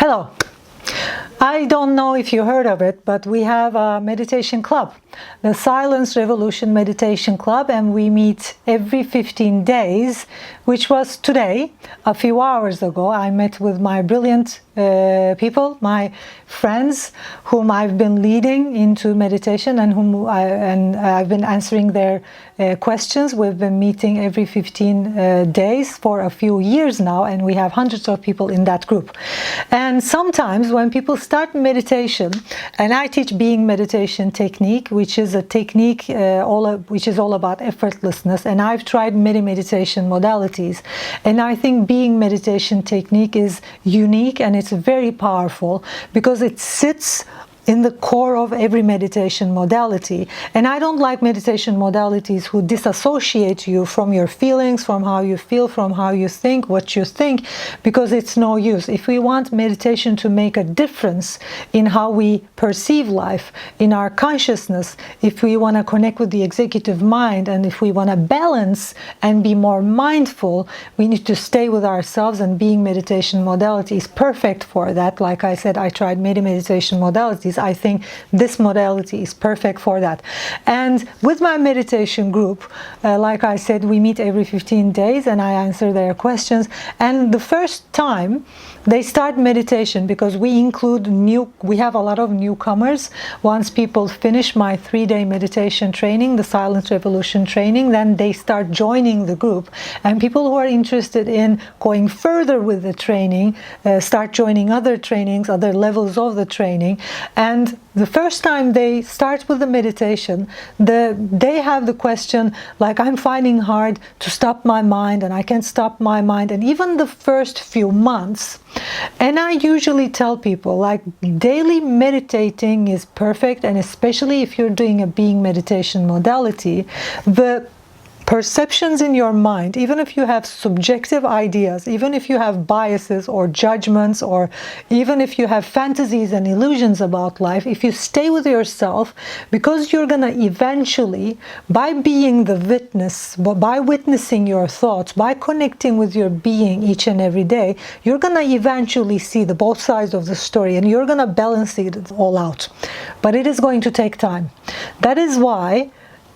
Hello. I don't know if you heard of it, but we have a meditation club, the Silence Revolution Meditation Club, and we meet every 15 days, which was today, a few hours ago. I met with my brilliant people, my friends, whom I've been leading into meditation and I've been answering their questions. We've been meeting every 15 days for a few years now, and we have hundreds of people in that group. And sometimes when people start meditation, and I teach being meditation technique, which is a technique which is all about effortlessness, and I've tried many meditation modalities, and I think being meditation technique is unique and it's very powerful because it sits in the core of every meditation modality. And I don't like meditation modalities who disassociate you from your feelings, from how you feel, from how you think, what you think, because it's no use. If we want meditation to make a difference in how we perceive life, in our consciousness, if we want to connect with the executive mind, and if we want to balance and be more mindful, we need to stay with ourselves, and being meditation modality is perfect for that. Like I said, I tried many meditation modalities. I think this modality is perfect for that. And with my meditation group, like I said, we meet every 15 days and I answer their questions. And the first time they start meditation, because we have a lot of newcomers. Once people finish my 3-day meditation training, the Silence Revolution training, then they start joining the group. And people who are interested in going further with the training start joining other trainings, other levels of the training. And the first time they start with the meditation, they have the question like, I'm finding hard to stop my mind, and I can't stop my mind. And even the first few months, and I usually tell people like, daily meditating is perfect, and especially if you're doing a being meditation modality, the perceptions in your mind, even if you have subjective ideas, even if you have biases or judgments, or even if you have fantasies and illusions about life, if you stay with yourself, because you're going to eventually, by being the witness, by witnessing your thoughts, by connecting with your being each and every day, you're going to eventually see the both sides of the story, and you're going to balance it all out. But it is going to take time. That is why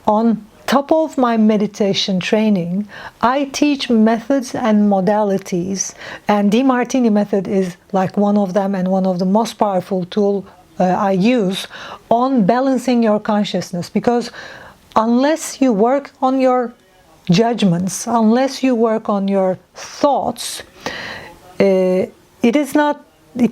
on top of my meditation training, I teach methods and modalities, and DeMartini method is like one of them, and one of the most powerful tools I use on balancing your consciousness. Because unless you work on your judgments, unless you work on your thoughts, it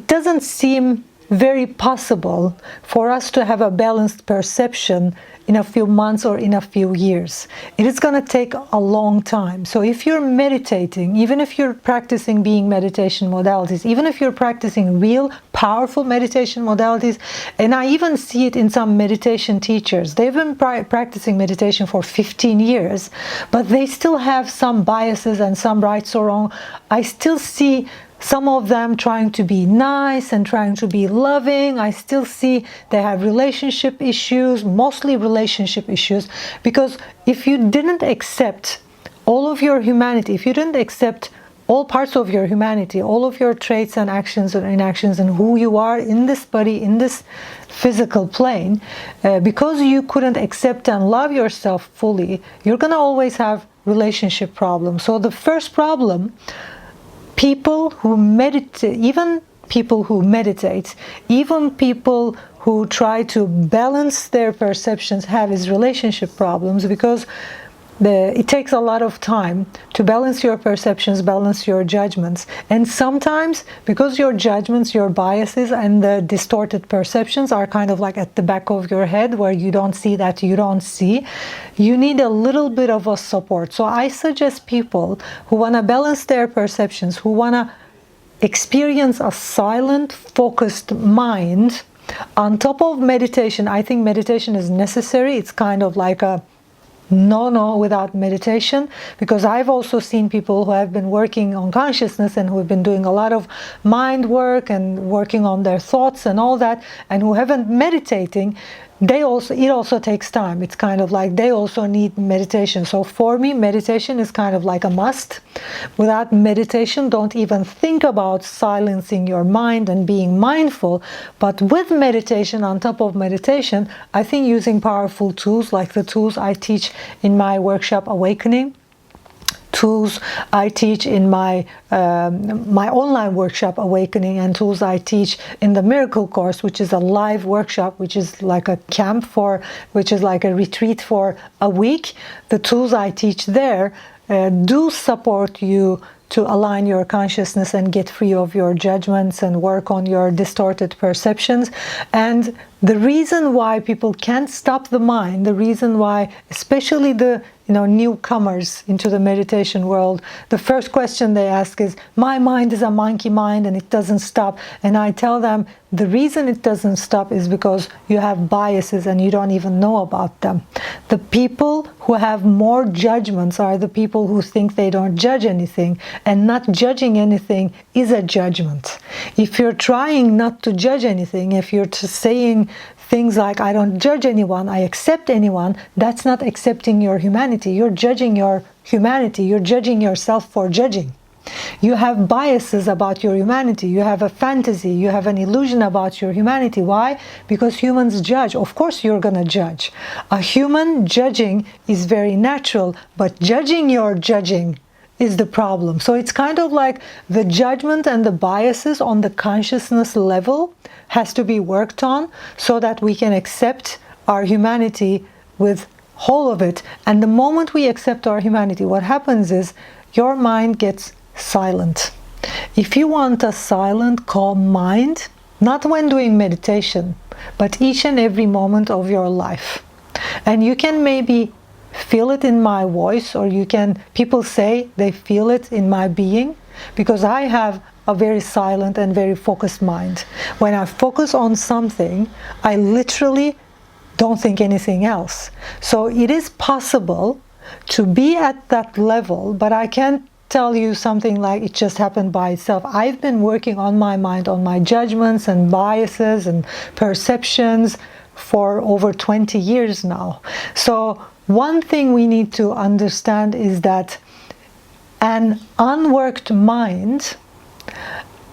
doesn't seem very possible for us to have a balanced perception in a few months or in a few years. It is going to take a long time. So if you're meditating, even if you're practicing being meditation modalities, even if you're practicing real powerful meditation modalities, and I even see it in some meditation teachers, they've been practicing meditation for 15 years, but they still have some biases and some rights or wrong. I still see some of them trying to be nice and trying to be loving. I still see they have relationship issues, mostly relationship issues, because if you didn't accept all of your humanity, if you didn't accept all parts of your humanity, all of your traits and actions and inactions and who you are in this body, in this physical plane, because you couldn't accept and love yourself fully, you're going to always have relationship problems. So the first problem, people who meditate, even people who try to balance their perceptions have is relationship problems, because it takes a lot of time to balance your perceptions, balance your judgments. And sometimes, because your judgments, your biases, and the distorted perceptions are kind of like at the back of your head, where you don't see that you don't see, you need a little bit of a support. So I suggest people who want to balance their perceptions, who want to experience a silent, focused mind on top of meditation. I think meditation is necessary. It's kind of like a no without meditation, because I've also seen people who have been working on consciousness and who have been doing a lot of mind work and working on their thoughts and all that, and who haven't meditating, it also takes time. It's kind of like they also need meditation. So for me, meditation is kind of like a must. Without meditation, don't even think about silencing your mind and being mindful. But with meditation, on top of meditation, I think using powerful tools like the tools I teach in my workshop Awakening, tools I teach in my online workshop Awakening, and tools I teach in the Miracle Course, which is a live workshop, which is like a camp which is like a retreat for a week. The tools I teach there do support you to align your consciousness and get free of your judgments and work on your distorted perceptions. And the reason why people can't stop the mind, the reason why, especially the newcomers into the meditation world, the first question they ask is, my mind is a monkey mind and it doesn't stop. And I tell them the reason it doesn't stop is because you have biases and you don't even know about them. The people who have more judgments are the people who think they don't judge anything, and not judging anything is a judgment. If you're trying not to judge anything, if you're saying things like, I don't judge anyone, I accept anyone, that's not accepting your humanity. You're judging your humanity. You're judging yourself for judging. You have biases about your humanity. You have a fantasy. You have an illusion about your humanity. Why? Because humans judge. Of course you're going to judge. A human judging is very natural, but judging your judging is the problem. So it's kind of like the judgment and the biases on the consciousness level has to be worked on so that we can accept our humanity with whole of it. And the moment we accept our humanity, what happens is your mind gets silent. If you want a silent, calm mind, not when doing meditation, but each and every moment of your life, and you can maybe feel it in my voice, or people say they feel it in my being, because I have a very silent and very focused mind. When I focus on something, I literally don't think anything else. So it is possible to be at that level, but I can't tell you something like it just happened by itself. I've been working on my mind, on my judgments and biases and perceptions for over 20 years now. So one thing we need to understand is that an unworked mind,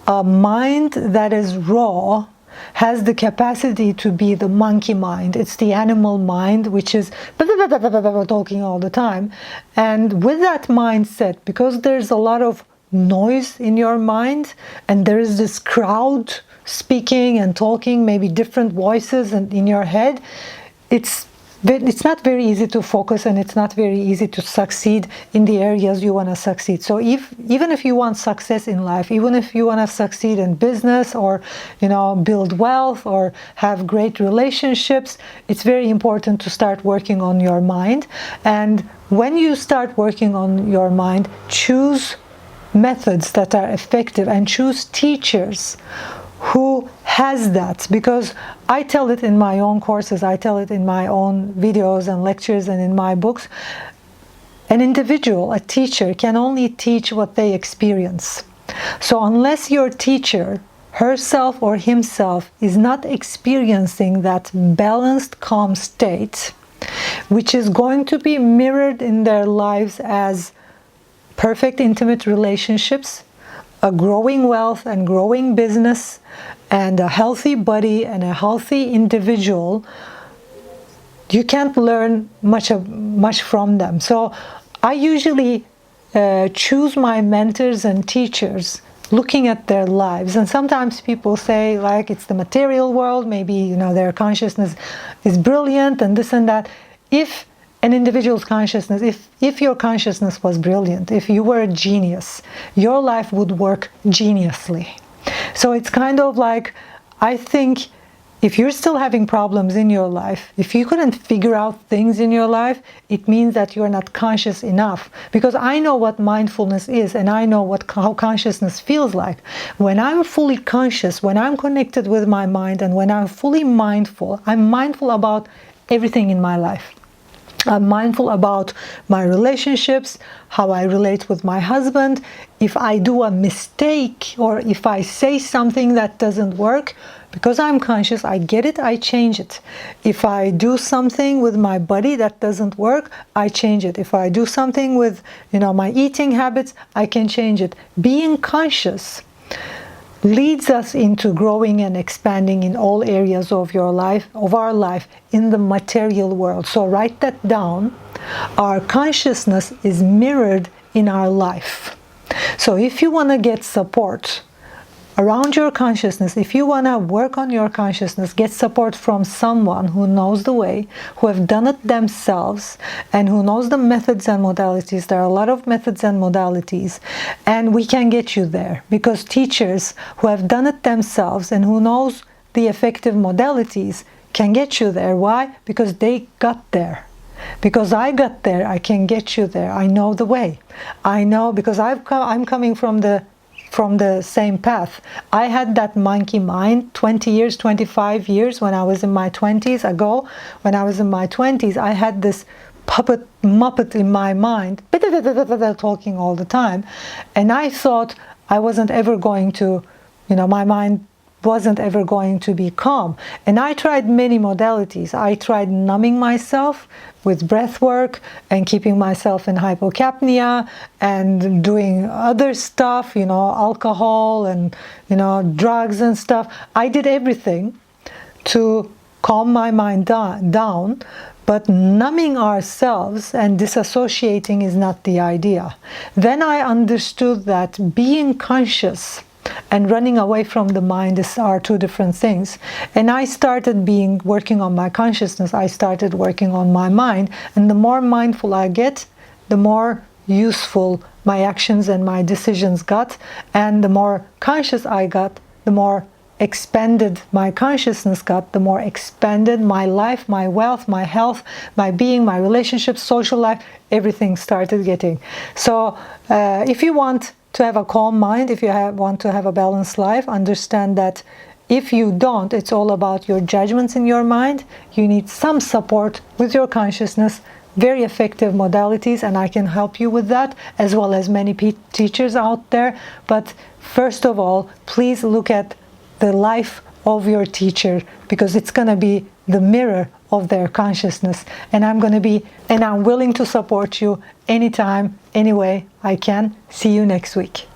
a mind that is raw, has the capacity to be the monkey mind. It's the animal mind, which is talking all the time. And with that mindset, because there's a lot of noise in your mind, and there is this crowd speaking and talking, maybe different voices in your head, it's not very easy to focus, and it's not very easy to succeed in the areas you want to succeed. So even if you want success in life, even if you want to succeed in business, or build wealth or have great relationships, it's very important to start working on your mind. And when you start working on your mind, choose methods that are effective and choose teachers who has that, because I tell it in my own courses, I tell it in my own videos and lectures and in my books. An individual, a teacher, can only teach what they experience. So unless your teacher, herself or himself, is not experiencing that balanced, calm state, which is going to be mirrored in their lives as perfect intimate relationships, a growing wealth and growing business, and a healthy body and a healthy individual, you can't learn much from them. So I usually choose my mentors and teachers looking at their lives. And sometimes people say, like, it's the material world, maybe their consciousness is brilliant and this and that. If an individual's consciousness, if your consciousness was brilliant, if you were a genius, your life would work geniusly. So it's kind of like, I think if you're still having problems in your life, if you couldn't figure out things in your life, it means that you're not conscious enough. Because I know what mindfulness is, and I know how consciousness feels like. When I'm fully conscious, when I'm connected with my mind, and when I'm fully mindful, I'm mindful about everything in my life. I'm mindful about my relationships, how I relate with my husband. If I do a mistake or if I say something that doesn't work, because I'm conscious, I get it, I change it. If I do something with my body that doesn't work, I change it. If I do something with, my eating habits, I can change it. Being conscious leads us into growing and expanding in all areas of our life in the material world. So write that down. Our consciousness is mirrored in our life. So if you want to get support around your consciousness, if you want to work on your consciousness, get support from someone who knows the way, who have done it themselves, and who knows the methods and modalities. There are a lot of methods and modalities, and we can get you there, because teachers who have done it themselves and who knows the effective modalities can get you there. Why? Because they got there. Because I got there, I can get you there. I know the way. I know, because I'm coming from the same path. I had that monkey mind 20 years, 25 years when I was in my 20s ago. When I was in my 20s, I had this muppet in my mind, talking all the time. And I thought I wasn't ever going to, my mind wasn't ever going to be calm. And I tried many modalities. I tried numbing myself with breath work and keeping myself in hypocapnia and doing other stuff, alcohol and, drugs and stuff. I did everything to calm my mind down, but numbing ourselves and disassociating is not the idea. Then I understood that being conscious and running away from the mind are two different things. And I started working on my consciousness. I started working on my mind. And the more mindful I get, the more useful my actions and my decisions got. And the more conscious I got, the more expanded my consciousness got, the more expanded my life, my wealth, my health, my being, my relationships, social life, everything started getting. So if you want to have a calm mind, if you want to have a balanced life, understand that if you don't, it's all about your judgments in your mind. You need some support with your consciousness, very effective modalities, and I can help you with that, as well as many teachers out there. But first of all, please look at the life of your teacher, because it's going to be the mirror of their consciousness. And I'm willing to support you anytime, any way I can. See you next week.